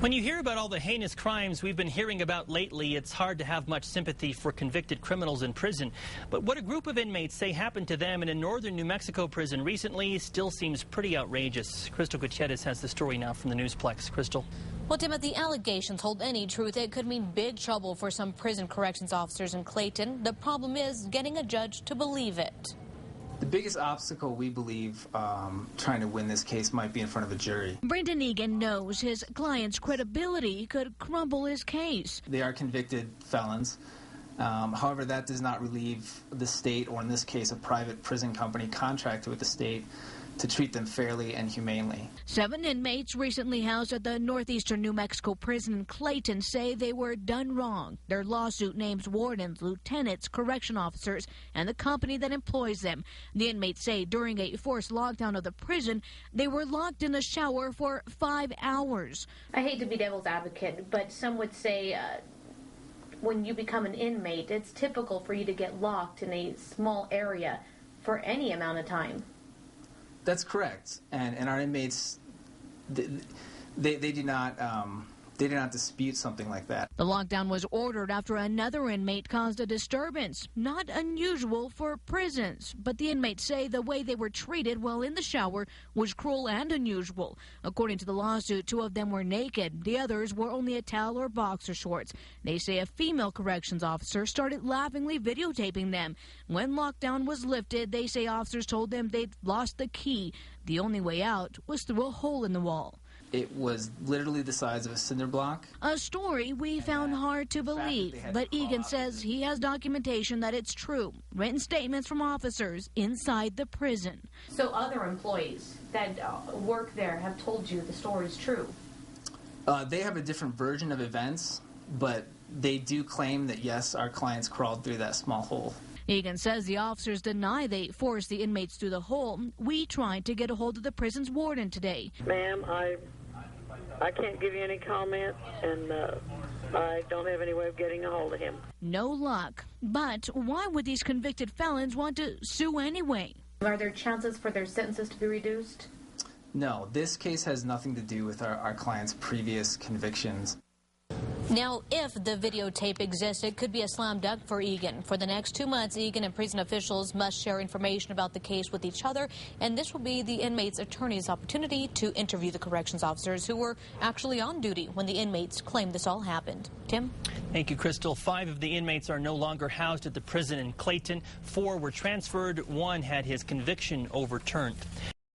When you hear about all the heinous crimes we've been hearing about lately, it's hard to have much sympathy for convicted criminals in prison. But what a group of inmates say happened to them in a northern New Mexico prison recently still seems pretty outrageous. Crystal Gutierrez has the story now from the Newsplex. Crystal. Well, Tim, if the allegations hold any truth, it could mean big trouble for some prison corrections officers in Clayton. The problem is getting a judge to believe it. The biggest obstacle, we believe, trying to win this case might be in front of a jury. Brendan Egan knows his client's credibility could crumble his case. They are convicted felons. However, that does not relieve the state, or in this case, a private prison company contracted with the state, to treat them fairly and humanely. 7 inmates recently housed at the northeastern New Mexico prison in Clayton say they were done wrong. Their lawsuit names wardens, lieutenants, correction officers, and the company that employs them. The inmates say during a forced lockdown of the prison, they were locked in the shower for 5 hours. I hate to be devil's advocate, but some would say when you become an inmate, it's typical for you to get locked in a small area for any amount of time. That's correct, and our inmates, they do not dispute something like that. The lockdown was ordered after another inmate caused a disturbance. Not unusual for prisons, but the inmates say the way they were treated while in the shower was cruel and unusual. According to the lawsuit, 2 of them were naked. The others wore only a towel or boxer shorts. They say a female corrections officer started laughingly videotaping them. When lockdown was lifted, they say officers told them they'd lost the key. The only way out was through a hole in the wall. It was literally the size of a cinder block. A story we found hard to believe, but Egan says he has documentation that it's true. Written statements from officers inside the prison. So other employees that work there have told you the story's true? They have a different version of events, but they do claim that, yes, our clients crawled through that small hole. Egan says the officers deny they forced the inmates through the hole. We tried to get a hold of the prison's warden today. Ma'am, I can't give you any comment, and I don't have any way of getting a hold of him. No luck. But why would these convicted felons want to sue anyway? Are there chances for their sentences to be reduced? No, this case has nothing to do with our clients' previous convictions. Now, if the videotape exists, it could be a slam dunk for Egan. For the next 2 months, Egan and prison officials must share information about the case with each other, and this will be the inmates' attorney's opportunity to interview the corrections officers who were actually on duty when the inmates claimed this all happened. Tim? Thank you, Crystal. 5 of the inmates are no longer housed at the prison in Clayton. 4 were transferred. 1 had his conviction overturned.